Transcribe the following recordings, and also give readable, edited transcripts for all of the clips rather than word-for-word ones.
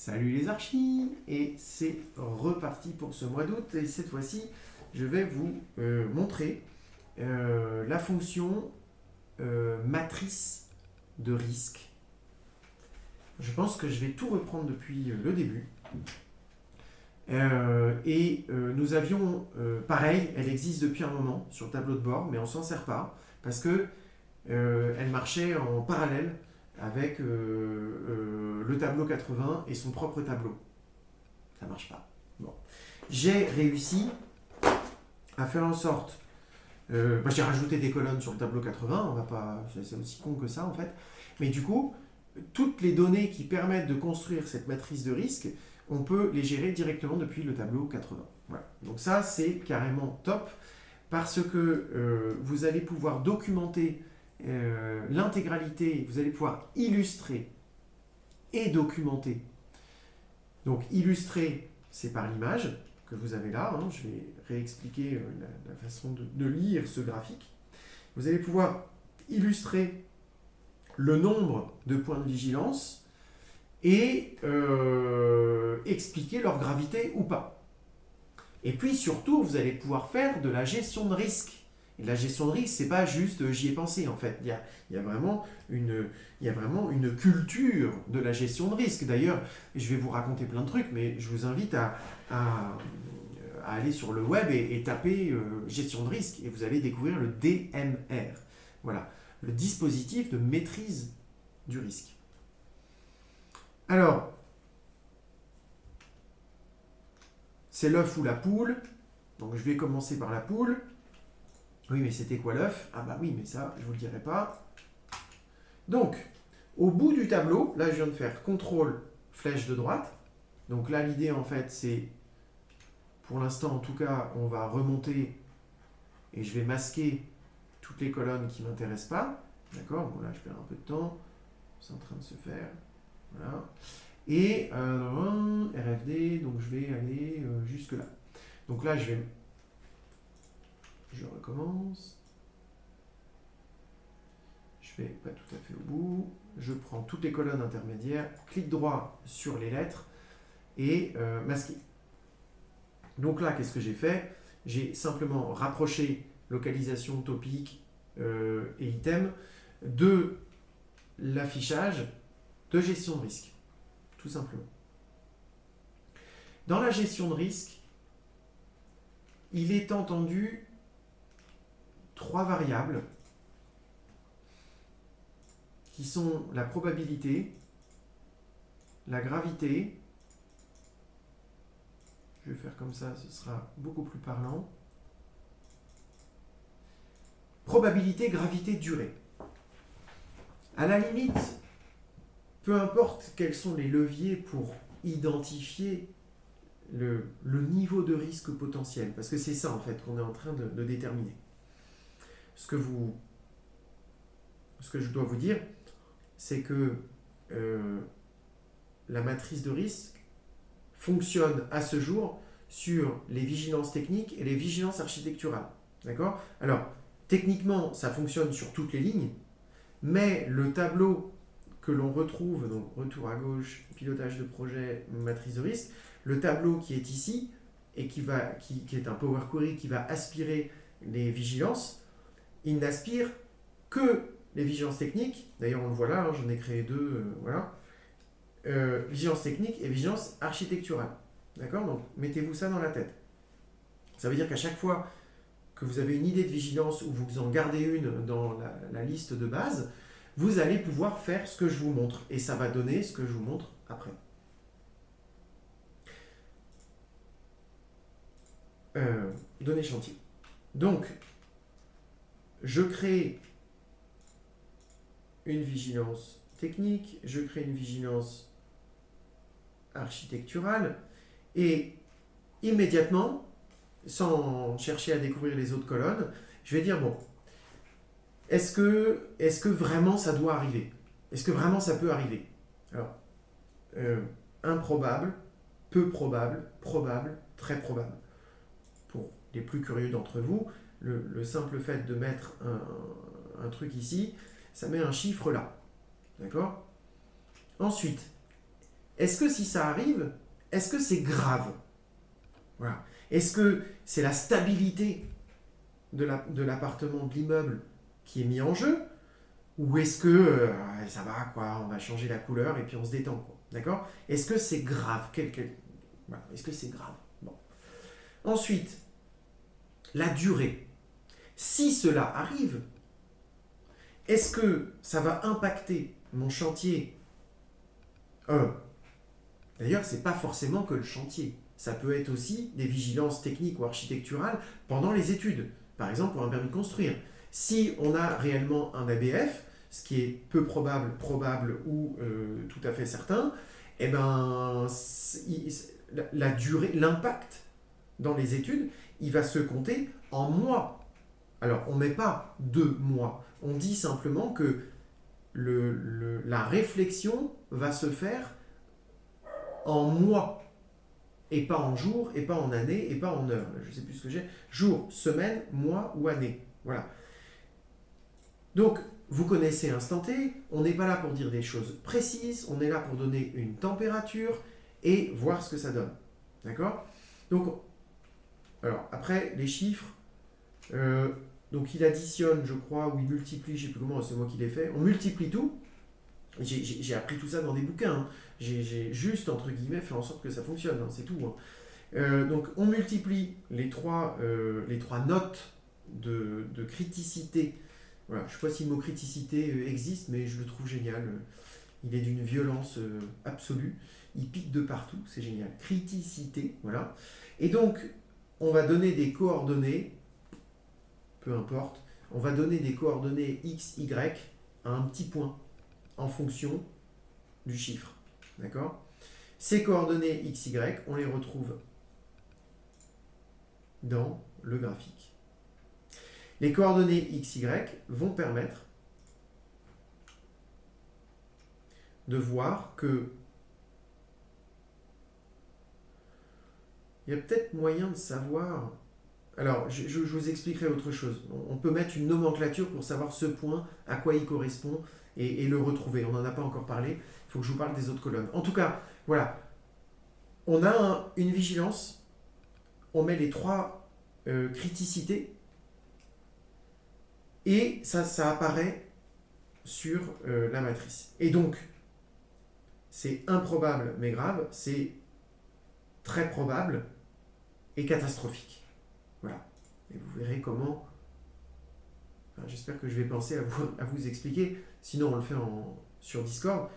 Salut les archis, et c'est reparti pour ce mois d'août, et cette fois-ci je vais vous montrer la fonction matrice de risque. Je pense que je vais tout reprendre depuis le début. Nous avions, pareil, elle existe depuis un moment sur le tableau de bord, mais on s'en sert pas, parce que elle marchait en parallèle avec le tableau 80 et son propre tableau. Ça marche pas. Bon. J'ai réussi à faire en sorte... j'ai rajouté des colonnes sur le tableau 80, on va pas, c'est aussi con que ça en fait. Mais du coup, toutes les données qui permettent de construire cette matrice de risque, on peut les gérer directement depuis le tableau 80. Voilà. Donc ça, c'est carrément top, parce que vous allez pouvoir documenter l'intégralité, vous allez pouvoir illustrer et documenter. Donc illustrer, c'est par l'image que vous avez là. Je vais réexpliquer la façon de lire ce graphique. Vous allez pouvoir illustrer le nombre de points de vigilance et expliquer leur gravité ou pas. Et puis surtout, vous allez pouvoir faire de la gestion de risque. Et la gestion de risque, c'est pas juste j'y ai pensé en fait. Il y a vraiment une culture de la gestion de risque. D'ailleurs, je vais vous raconter plein de trucs, mais je vous invite à aller sur le web et taper gestion de risque et vous allez découvrir le DMR. Voilà, le dispositif de maîtrise du risque. Alors, c'est l'œuf ou la poule. Donc je vais commencer par la poule. Oui, mais c'était quoi l'œuf? Ah bah oui, mais ça, je ne vous le dirai pas. Donc, au bout du tableau, là je viens de faire CTRL flèche de droite. Donc là, l'idée en fait, c'est, pour l'instant en tout cas, on va remonter et je vais masquer toutes les colonnes qui ne m'intéressent pas. D'accord? Bon là, je perds un peu de temps. C'est en train de se faire. Voilà. Et RFD, donc je vais aller jusque là. Donc là, je recommence. Je vais pas tout à fait au bout. Je prends toutes les colonnes intermédiaires, clic droit sur les lettres et masquer. Donc là, qu'est-ce que j'ai fait? J'ai simplement rapproché localisation, topic et item de l'affichage de gestion de risque, tout simplement. Dans la gestion de risque, il est entendu 3 variables qui sont la probabilité, la gravité. Je vais faire comme ça, ce sera beaucoup plus parlant. Probabilité, gravité, durée. À la limite, peu importe quels sont les leviers pour identifier le niveau de risque potentiel, parce que c'est ça en fait qu'on est en train de déterminer. Ce que je dois vous dire, c'est que la matrice de risque fonctionne à ce jour sur les vigilances techniques et les vigilances architecturales. D'accord? Alors, techniquement, ça fonctionne sur toutes les lignes, mais le tableau que l'on retrouve, donc retour à gauche, pilotage de projet, matrice de risque, le tableau qui est ici, et qui est un Power Query qui va aspirer les vigilances, il n'aspire que les vigilances techniques. D'ailleurs, on le voit là, j'en ai créé 2, voilà. Vigilance technique et vigilance architecturale. D'accord? Donc, mettez-vous ça dans la tête. Ça veut dire qu'à chaque fois que vous avez une idée de vigilance ou vous en gardez une dans la liste de base, vous allez pouvoir faire ce que je vous montre. Et ça va donner ce que je vous montre après. Données chantier. Donc, je crée une vigilance technique, je crée une vigilance architecturale, et immédiatement, sans chercher à découvrir les autres colonnes, je vais dire, bon, est-ce que vraiment ça doit arriver? Est-ce que vraiment ça peut arriver? Alors, improbable, peu probable, probable, très probable. Pour les plus curieux d'entre vous, le simple fait de mettre un truc ici, ça met un chiffre là. D'accord? Ensuite, est-ce que si ça arrive, est-ce que c'est grave? Voilà. Est-ce que c'est la stabilité de l'appartement, de l'immeuble qui est mis en jeu? Ou est-ce que ça va, quoi, on va changer la couleur et puis on se détend, quoi. D'accord? Est-ce que c'est grave? Voilà. Est-ce que c'est grave? Bon. Ensuite, la durée. Si cela arrive, est-ce que ça va impacter mon chantier? D'ailleurs, ce n'est pas forcément que le chantier. Ça peut être aussi des vigilances techniques ou architecturales pendant les études. Par exemple, pour un permis de construire. Si on a réellement un ABF, ce qui est peu probable, probable ou tout à fait certain, eh ben, la durée, l'impact dans les études, il va se compter en mois. Alors, on ne met pas 2 mois. On dit simplement que la réflexion va se faire en mois, et pas en jours, et pas en années, et pas en heures. Je ne sais plus ce que j'ai. Jour, semaine, mois ou année. Voilà. Donc, vous connaissez Instant T, on n'est pas là pour dire des choses précises, on est là pour donner une température et voir ce que ça donne. D'accord? Donc, alors, après, les chiffres, donc il additionne, je crois, ou il multiplie, je ne sais plus comment, c'est moi qui l'ai fait, on multiplie tout. J'ai appris tout ça dans des bouquins, hein. J'ai juste, entre guillemets, fait en sorte que ça fonctionne, hein, c'est tout, hein. Donc on multiplie les trois notes de criticité. Voilà, je ne sais pas si le mot criticité existe, mais je le trouve génial. Il est d'une violence absolue. Il pique de partout, c'est génial. Criticité, voilà. Et donc, on va donner des coordonnées, peu importe, on va donner des coordonnées x, y à un petit point en fonction du chiffre. D'accord? Ces coordonnées x, y, on les retrouve dans le graphique. Les coordonnées x, y vont permettre de voir que il y a peut-être moyen de savoir. Alors, je vous expliquerai autre chose. On peut mettre une nomenclature pour savoir ce point, à quoi il correspond, et le retrouver. On n'en a pas encore parlé. Il faut que je vous parle des autres colonnes. En tout cas, voilà. On a une vigilance. On met les 3 criticités. Et ça apparaît sur la matrice. Et donc, c'est improbable mais grave, c'est très probable et catastrophique. Voilà. Et vous verrez comment... Enfin, j'espère que je vais penser à vous expliquer, sinon on le fait sur Discord,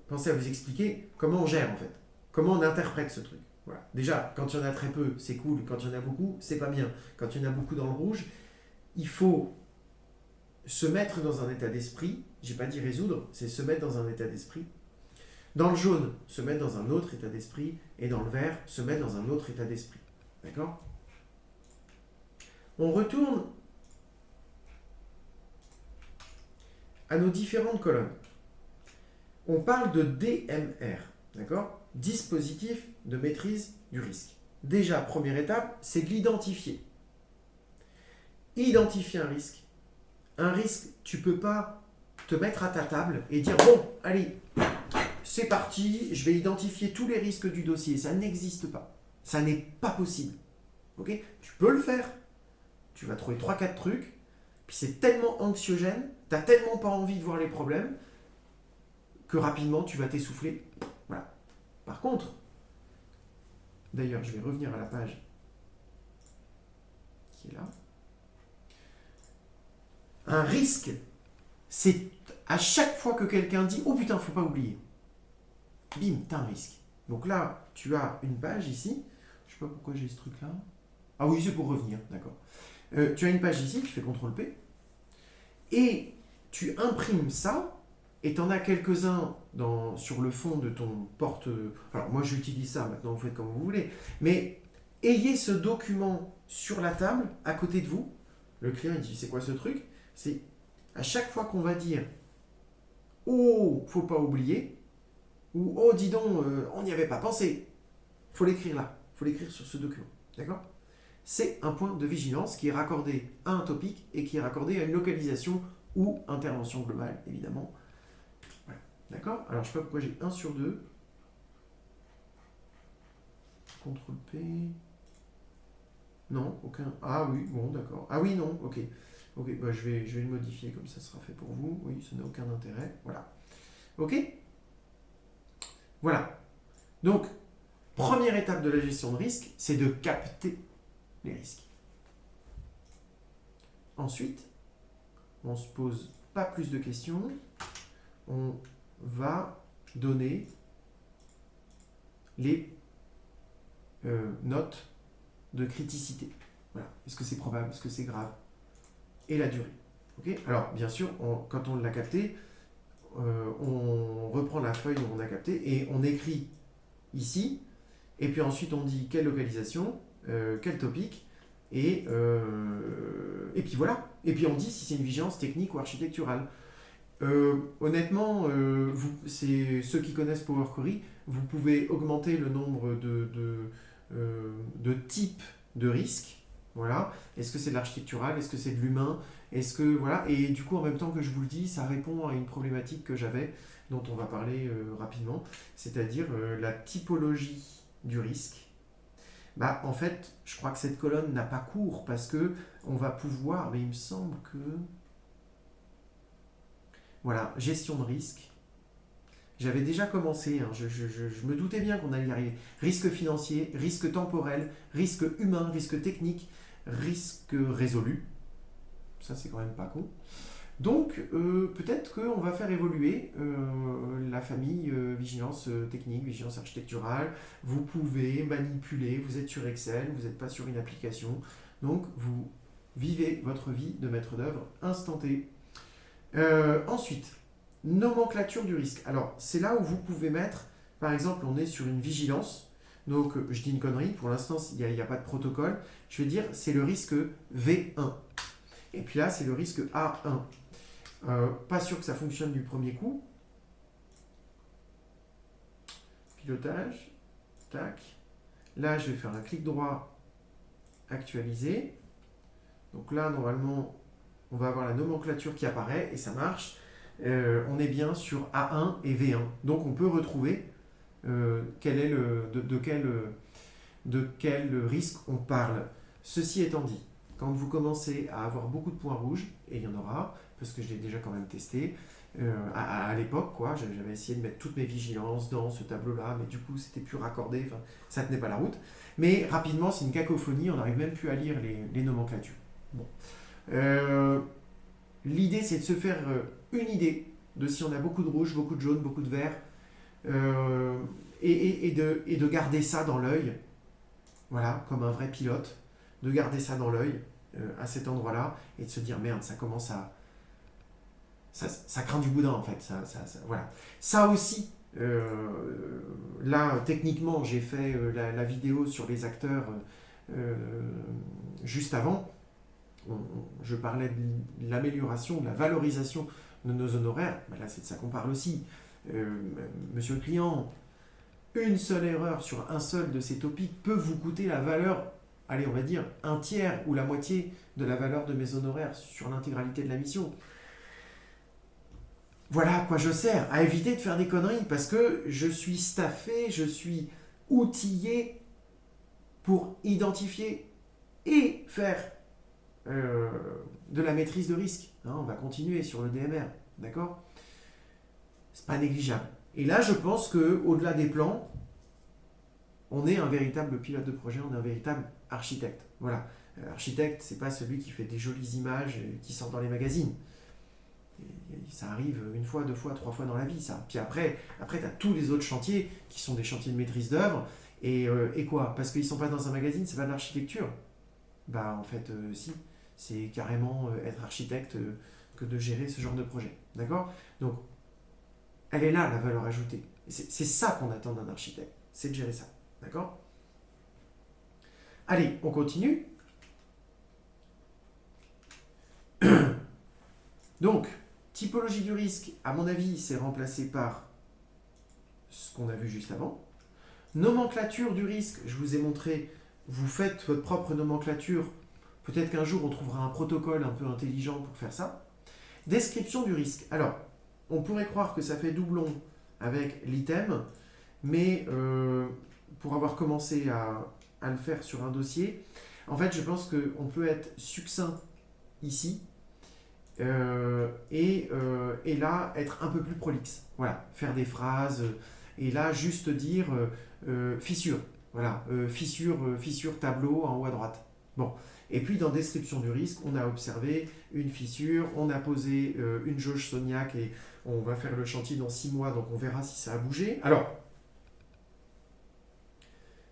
pensez à vous expliquer comment on gère en fait, comment on interprète ce truc. Voilà. Déjà, quand il y en a très peu, c'est cool, quand il y en a beaucoup, c'est pas bien. Quand il y en a beaucoup dans le rouge, il faut se mettre dans un état d'esprit, j'ai pas dit résoudre, c'est se mettre dans un état d'esprit. Dans le jaune, se mettre dans un autre état d'esprit, et dans le vert, se mettre dans un autre état d'esprit. D'accord? On retourne à nos différentes colonnes. On parle de DMR, d'accord? Dispositif de maîtrise du risque. Déjà, première étape, c'est de l'identifier. Identifier un risque. Un risque, tu ne peux pas te mettre à ta table et dire « Bon, allez, c'est parti, je vais identifier tous les risques du dossier. » Ça n'existe pas. Ça n'est pas possible. Okay? Tu peux le faire. Tu vas trouver 3-4 trucs. Puis c'est tellement anxiogène, tu n'as tellement pas envie de voir les problèmes que rapidement tu vas t'essouffler. Voilà. Par contre, d'ailleurs, je vais revenir à la page qui est là. Un risque, c'est à chaque fois que quelqu'un dit « Oh putain, faut pas oublier ». Bim, t'as un risque. Donc là, tu as une page ici. Je sais pas pourquoi j'ai ce truc-là. Ah oui, c'est pour revenir, d'accord. Tu as une page ici, tu fais CTRL-P. Et tu imprimes ça, et tu en as quelques-uns sur le fond de ton porte... Alors moi j'utilise ça, maintenant vous faites comme vous voulez. Mais ayez ce document sur la table, à côté de vous. Le client il dit, c'est quoi ce truc? C'est à chaque fois qu'on va dire « Oh, faut pas oublier » ou « Oh, dis donc, on n'y avait pas pensé », il faut l'écrire là, il faut l'écrire sur ce document. D'accord? C'est un point de vigilance qui est raccordé à un topic et qui est raccordé à une localisation ou intervention globale, évidemment. Voilà. D'accord? Alors, je ne sais pas pourquoi j'ai 1 sur 2. CTRL P. Non, aucun. Ah oui, bon, d'accord. Ah oui, non, ok. Ok, bah, je vais le modifier comme ça sera fait pour vous. Oui, ça n'a aucun intérêt. Voilà. Ok. Voilà. Donc, première étape de la gestion de risque, c'est de capter les risques. Ensuite, on ne se pose pas plus de questions. On va donner les notes de criticité. Voilà. Est-ce que c'est probable? Est-ce que c'est grave? Et la durée. Okay. Alors, bien sûr, quand on l'a capté, on reprend la feuille où on a capté et on écrit ici. Et puis ensuite, on dit quelle localisation, quel topic. Et puis voilà. Et puis on dit si c'est une vigilance technique ou architecturale. Honnêtement, c'est ceux qui connaissent Power Query, vous pouvez augmenter le nombre de types de risques. Voilà. Est-ce que c'est de l'architectural? Est-ce que c'est de l'humain? Est-ce que voilà. Et du coup, en même temps que je vous le dis, ça répond à une problématique que j'avais, dont on va parler rapidement, c'est-à-dire la typologie du risque. Bah, en fait, je crois que cette colonne n'a pas cours parce que on va pouvoir, mais il me semble que voilà, gestion de risque. J'avais déjà commencé, hein, je me doutais bien qu'on allait y arriver. Risque financier, risque temporel, risque humain, risque technique, risque résolu. Ça, c'est quand même pas con. Donc, peut-être qu'on va faire évoluer la famille vigilance technique, vigilance architecturale. Vous pouvez manipuler, vous êtes sur Excel, vous n'êtes pas sur une application. Donc, vous vivez votre vie de maître d'œuvre instant T. Ensuite, nomenclature du risque. Alors, c'est là où vous pouvez mettre, par exemple, on est sur une vigilance. Donc, je dis une connerie, pour l'instant, il n'y a pas de protocole. Je vais dire, c'est le risque V1. Et puis là, c'est le risque A1. Pas sûr que ça fonctionne du premier coup. Pilotage. Tac. Là, je vais faire un clic droit, actualiser. Donc là, normalement, on va avoir la nomenclature qui apparaît et ça marche. On est bien sur A1 et V1. Donc on peut retrouver quel est de quel risque on parle. Ceci étant dit, quand vous commencez à avoir beaucoup de points rouges, et il y en aura, parce que je l'ai déjà quand même testé, à l'époque, quoi, j'avais essayé de mettre toutes mes vigilances dans ce tableau-là, mais du coup, c'était plus raccordé, enfin, ça tenait pas la route. Mais rapidement, c'est une cacophonie, on n'arrive même plus à lire les nomenclatures. Bon. L'idée, c'est de se faire une idée de si on a beaucoup de rouge, beaucoup de jaune, beaucoup de vert, et de garder ça dans l'œil, voilà, comme un vrai pilote, de garder ça dans l'œil à cet endroit-là, et de se dire, merde, ça commence à... Ça craint du boudin, en fait. Voilà. Ça aussi, là, techniquement, j'ai fait la vidéo sur les acteurs juste avant. Je parlais de l'amélioration, de la valorisation de nos honoraires. Ben là, c'est de ça qu'on parle aussi. Monsieur le client, une seule erreur sur un seul de ces topics peut vous coûter la valeur, allez, on va dire, un tiers ou la moitié de la valeur de mes honoraires sur l'intégralité de la mission. Voilà à quoi je sers, à éviter de faire des conneries, parce que je suis staffé, je suis outillé pour identifier et faire de la maîtrise de risque. Hein, on va continuer sur le DMR, d'accord? C'est pas négligeable. Et là, je pense qu'au-delà des plans, on est un véritable pilote de projet, on est un véritable architecte. Voilà. Architecte, c'est pas celui qui fait des jolies images qui sortent dans les magazines. Et ça arrive une fois, deux fois, trois fois dans la vie, ça. Puis après tu as tous les autres chantiers qui sont des chantiers de maîtrise d'œuvre. Et quoi? Parce qu'ils sont pas dans un magazine, c'est pas de l'architecture. Bah, en fait, si. C'est carrément être architecte que de gérer ce genre de projet. D'accord? Donc, elle est là, la valeur ajoutée. C'est ça qu'on attend d'un architecte. C'est de gérer ça. D'accord? Allez, on continue. Donc, typologie du risque, à mon avis, c'est remplacé par ce qu'on a vu juste avant. Nomenclature du risque, je vous ai montré, vous faites votre propre nomenclature. Peut-être qu'un jour, on trouvera un protocole un peu intelligent pour faire ça. Description du risque. Alors, on pourrait croire que ça fait doublon avec l'item, mais pour avoir commencé à le faire sur un dossier, en fait, je pense qu'on peut être succinct ici et là, être un peu plus prolixe. Voilà, faire des phrases et là, juste dire fissure. Voilà, fissure tableau en haut à droite. Bon. Et puis dans description du risque, on a observé une fissure, on a posé une jauge Soniac et on va faire le chantier dans 6 mois, donc on verra si ça a bougé. Alors,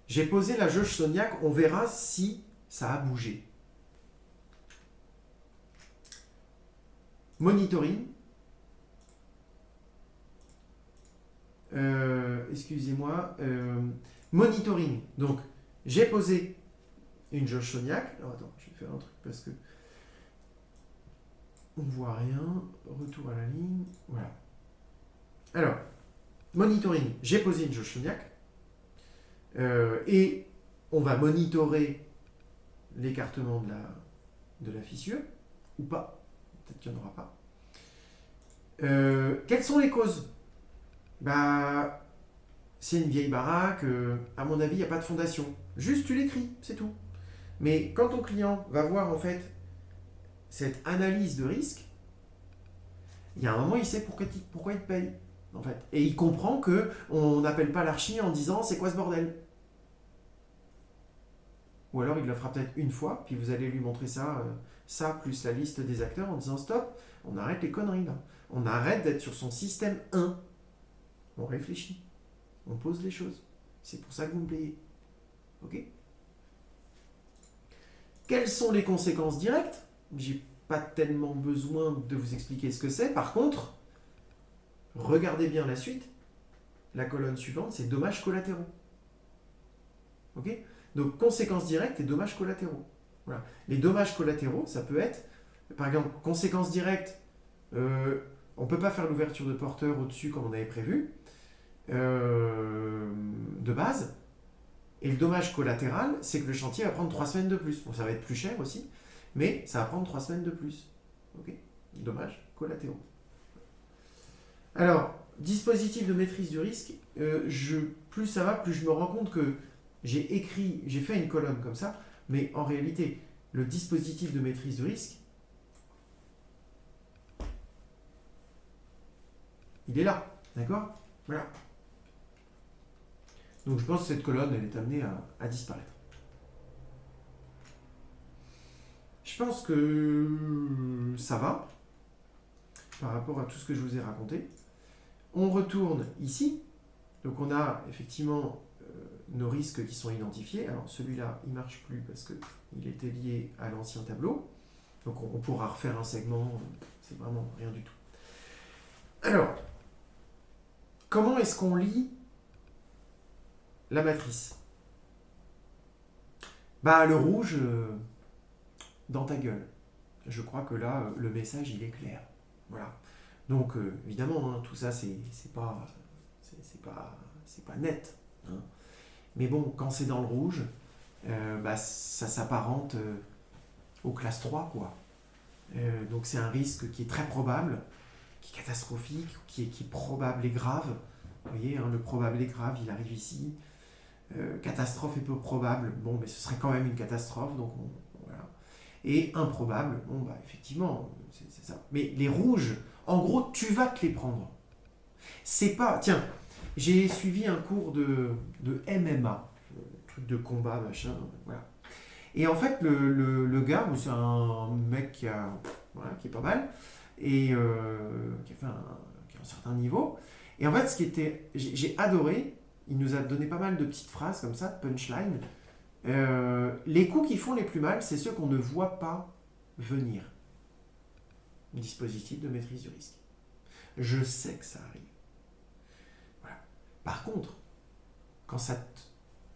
j'ai posé la jauge Soniac, on verra si ça a bougé. Monitoring. Excusez-moi. Monitoring. Donc, j'ai posé une jauge Soniac. Alors, attends, je vais faire un truc parce que on voit rien. Retour à la ligne. Voilà. Alors, monitoring. J'ai posé une jauge Soniac. Et on va monitorer l'écartement de la fissure. Ou pas. Peut-être qu'il n'y en aura pas. Quelles sont les causes? Bah, c'est une vieille baraque, à mon avis, il n'y a pas de fondation. Juste, tu l'écris, c'est tout. Mais quand ton client va voir, en fait, cette analyse de risque, il y a un moment, il sait pourquoi il te paye, en fait. Et il comprend que on n'appelle pas l'archi en disant, c'est quoi ce bordel? Ou alors, il le fera peut-être une fois, puis vous allez lui montrer ça plus la liste des acteurs, en disant, stop, on arrête les conneries, là. On arrête d'être sur son système 1. On réfléchit. On pose les choses. C'est pour ça que vous me payez. Ok? Quelles sont les conséquences directes? J'ai pas tellement besoin de vous expliquer ce que c'est. Par contre, regardez bien la suite. La colonne suivante, c'est dommages collatéraux. Ok? Donc, conséquences directes et dommages collatéraux. Voilà. Les dommages collatéraux, ça peut être, par exemple, conséquences directes, on ne peut pas faire l'ouverture de porteur au-dessus comme on avait prévu, de base. Et le dommage collatéral, c'est que le chantier va prendre 3 semaines de plus. Bon, ça va être plus cher aussi, mais ça va prendre 3 semaines de plus. Ok? Dommages collatéraux. Alors, dispositif de maîtrise du risque, plus ça va, plus je me rends compte que j'ai fait une colonne comme ça, mais en réalité, le dispositif de maîtrise du risque, il est là. D'accord? Voilà. Donc je pense que cette colonne, elle est amenée à disparaître. Je pense que ça va par rapport à tout ce que je vous ai raconté. On retourne ici. Donc on a effectivement nos risques qui sont identifiés. Alors celui-là, il ne marche plus parce qu'il était lié à l'ancien tableau. Donc on pourra refaire un segment. C'est vraiment rien du tout. Alors, comment est-ce qu'on lit la matrice? Bah le rouge dans ta gueule. Je crois que là, le message, il est clair. Voilà. Donc, évidemment, hein, tout ça, c'est pas net. Hein. Mais bon, quand c'est dans le rouge, bah, ça s'apparente aux classes 3, quoi. Donc, c'est un risque qui est très probable, qui est catastrophique, qui est probable et grave. Vous voyez, hein, le probable et grave, il arrive ici. Catastrophe est peu probable. Bon, mais ce serait quand même une catastrophe, donc voilà. Et improbable, bon, bah, effectivement, c'est ça. Mais les rouges, en gros, tu vas te les prendre. C'est pas. Tiens, j'ai suivi un cours de MMA, truc de combat, machin, voilà. Et en fait, le gars, c'est un mec voilà, qui est pas mal, et qui a un certain niveau. Et en fait, j'ai adoré, il nous a donné pas mal de petites phrases comme ça, de punchline. Les coups qui font les plus mal, c'est ceux qu'on ne voit pas venir. Dispositif de maîtrise du risque. Je sais que ça arrive. Voilà. Par contre, quand ça te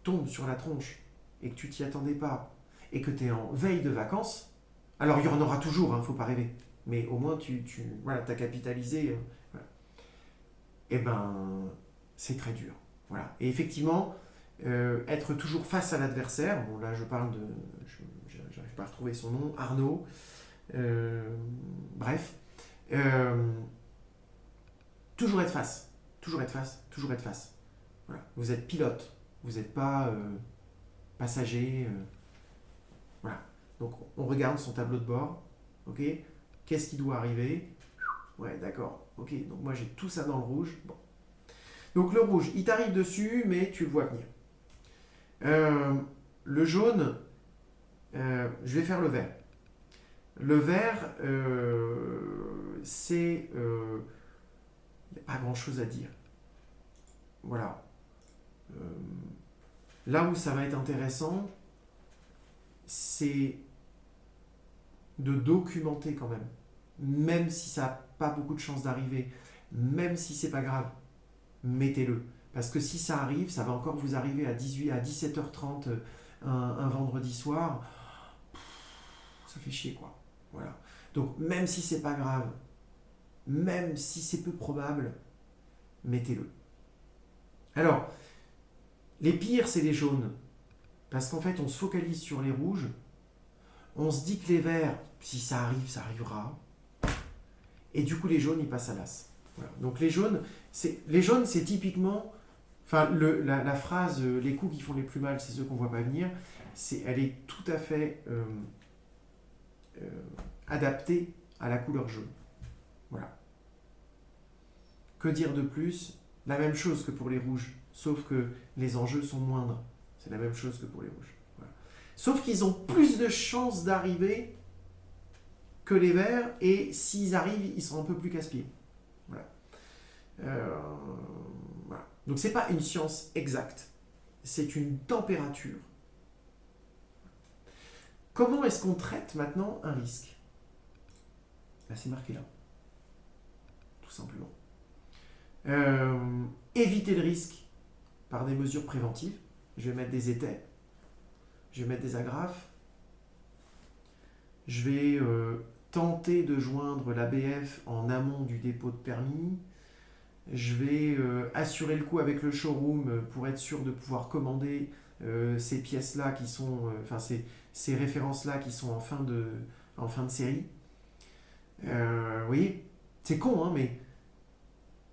tombe sur la tronche et que tu t'y attendais pas et que tu es en veille de vacances, alors il y en aura toujours, hein, faut pas rêver. Mais au moins tu voilà, t'as capitalisé. Voilà. Et ben, c'est très dur. Voilà. Et effectivement, être toujours face à l'adversaire, bon là je parle de, j'arrive pas à retrouver son nom, Arnaud, bref, toujours être face, toujours être face, toujours être face. Voilà. Vous êtes pilote, Vous n'êtes pas passager. Voilà. Donc on regarde son tableau de bord. Ok. Qu'est-ce qui doit arriver? Ouais, d'accord. Ok. Donc moi j'ai tout ça dans le rouge. Bon. Donc le rouge, il t'arrive dessus, mais tu le vois venir. Le jaune, je vais faire le vert. Le vert, c'est... Il n'y a pas grand-chose à dire. Voilà. Là où ça va être intéressant, c'est de documenter quand même. Même si ça n'a pas beaucoup de chances d'arriver, même si c'est pas grave, mettez-le. Parce que si ça arrive, ça va encore vous arriver à 17h30 un vendredi soir, ça fait chier quoi. Voilà. Donc même si c'est pas grave, même si c'est peu probable, mettez-le. Alors, les pires, c'est les jaunes. Parce qu'en fait, on se focalise sur les rouges. On se dit que les verts, si ça arrive, ça arrivera. Et du coup, les jaunes, ils passent à l'as. Voilà. Donc les jaunes, c'est typiquement... Enfin, la phrase les coups qui font les plus mal, c'est ceux qu'on ne voit pas venir. Elle est tout à fait adaptée à la couleur jaune. Voilà. Que dire de plus? La même chose que pour les rouges, sauf que les enjeux sont moindres. C'est la même chose que pour les rouges. Voilà. Sauf qu'ils ont plus de chances d'arriver que les verts, et s'ils arrivent, ils sont un peu plus casse-pieds. Voilà. Voilà. Donc c'est pas une science exacte, c'est une température. Comment est-ce qu'on traite maintenant un risque? Là, c'est marqué là, tout simplement. Éviter le risque par des mesures préventives. Je vais mettre des étais, je vais mettre des agrafes, je vais tenter de joindre l'ABF en amont du dépôt de permis. Je vais assurer le coup avec le showroom pour être sûr de pouvoir commander ces pièces-là qui sont, ces références-là qui sont en fin de série. Vous voyez, c'est con, hein, mais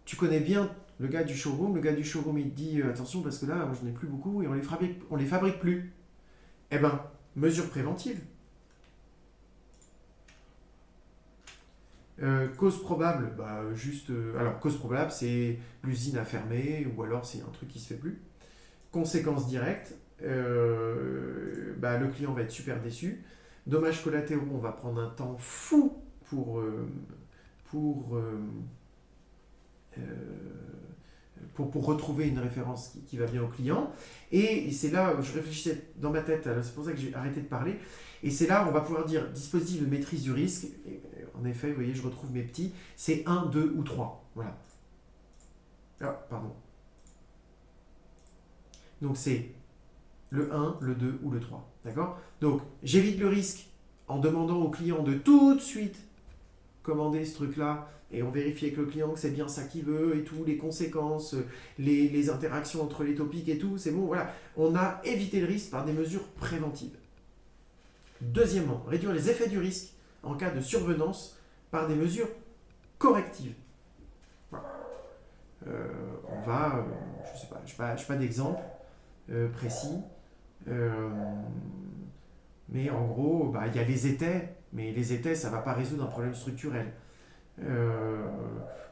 tu connais bien le gars du showroom. Le gars du showroom, il te dit attention parce que là, moi, j'en ai plus beaucoup et on les fabrique plus. Eh ben, mesure préventive. Cause probable, alors cause probable, c'est l'usine a fermé ou alors c'est un truc qui se fait plus. Conséquences directes, le client va être super déçu. Dommages collatéraux, on va prendre un temps fou pour retrouver une référence qui va bien au client. Et c'est là où je réfléchissais dans ma tête, c'est pour ça que j'ai arrêté de parler. Et c'est là où on va pouvoir dire dispositif de maîtrise du risque. Et en effet, vous voyez, je retrouve mes petits. C'est 1, 2 ou 3. Voilà. Ah, pardon. Donc c'est le 1, le 2 ou le 3. D'accord? Donc j'évite le risque en demandant au client de tout de suite commander ce truc-là, et on vérifie avec le client que c'est bien ça qu'il veut et tout, les conséquences, les interactions entre les topics et tout, c'est bon, voilà. On a évité le risque par des mesures préventives. Deuxièmement, réduire les effets du risque en cas de survenance par des mesures correctives. Voilà. On va, je sais pas d'exemple précis, mais en gros, il y a les étais, mais les étais, ça ne va pas résoudre un problème structurel.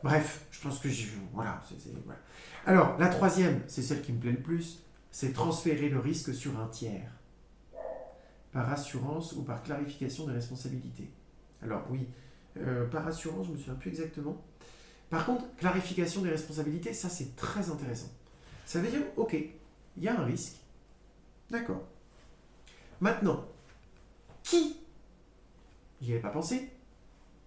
Bref, je pense que voilà, voilà. Alors, la troisième, c'est celle qui me plaît le plus, c'est transférer le risque sur un tiers, par assurance ou par clarification des responsabilités. Alors oui, par assurance, je ne me souviens plus exactement. Par contre, clarification des responsabilités, ça c'est très intéressant. Ça veut dire, ok, il y a un risque, d'accord. Maintenant, qui? J'y avais pas pensé,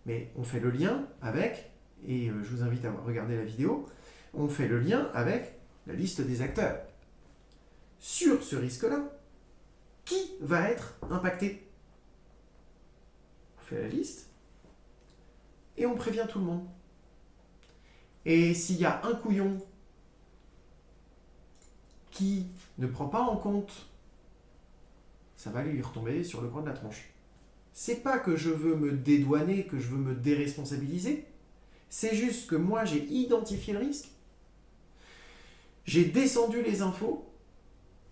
mais on fait le lien avec, et je vous invite à regarder la vidéo, on fait le lien avec la liste des acteurs. Sur ce risque-là, qui va être impacté? On fait la liste et on prévient tout le monde. Et s'il y a un couillon qui ne prend pas en compte, ça va lui retomber sur le coin de la tronche. C'est pas que je veux me dédouaner, que je veux me déresponsabiliser, c'est juste que moi j'ai identifié le risque, j'ai descendu les infos,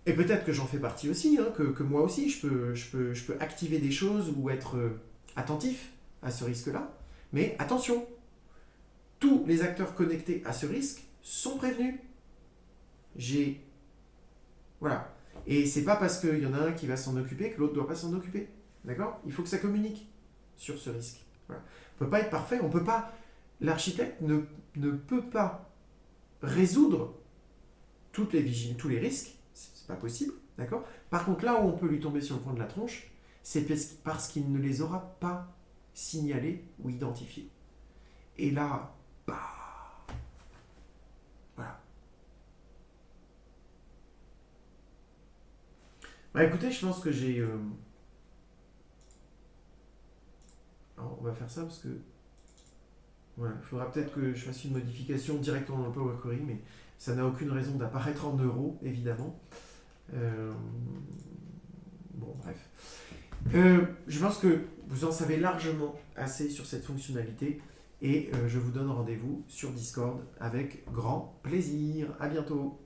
Et peut-être que j'en fais partie aussi, hein, que moi aussi, je peux activer des choses ou être attentif à ce risque-là. Mais attention, tous les acteurs connectés à ce risque sont prévenus. J'ai... Voilà. Et c'est pas parce qu'il y en a un qui va s'en occuper que l'autre ne doit pas s'en occuper. D'accord? Il faut que ça communique sur ce risque. Voilà. On ne peut pas être parfait, on peut pas... L'architecte ne peut pas résoudre tous les risques, c'est pas possible, d'accord? Par contre, là où on peut lui tomber sur le coin de la tronche, c'est parce qu'il ne les aura pas signalés ou identifiés. Et là, bah, voilà. Bah écoutez, je pense que j'ai... Alors, on va faire ça parce que... Voilà, il faudra peut-être que je fasse une modification directement dans le Power Query, mais ça n'a aucune raison d'apparaître en euros, évidemment. Euh, Bon, bref. Je pense que vous en savez largement assez sur cette fonctionnalité et je vous donne rendez-vous sur Discord avec grand plaisir. À bientôt.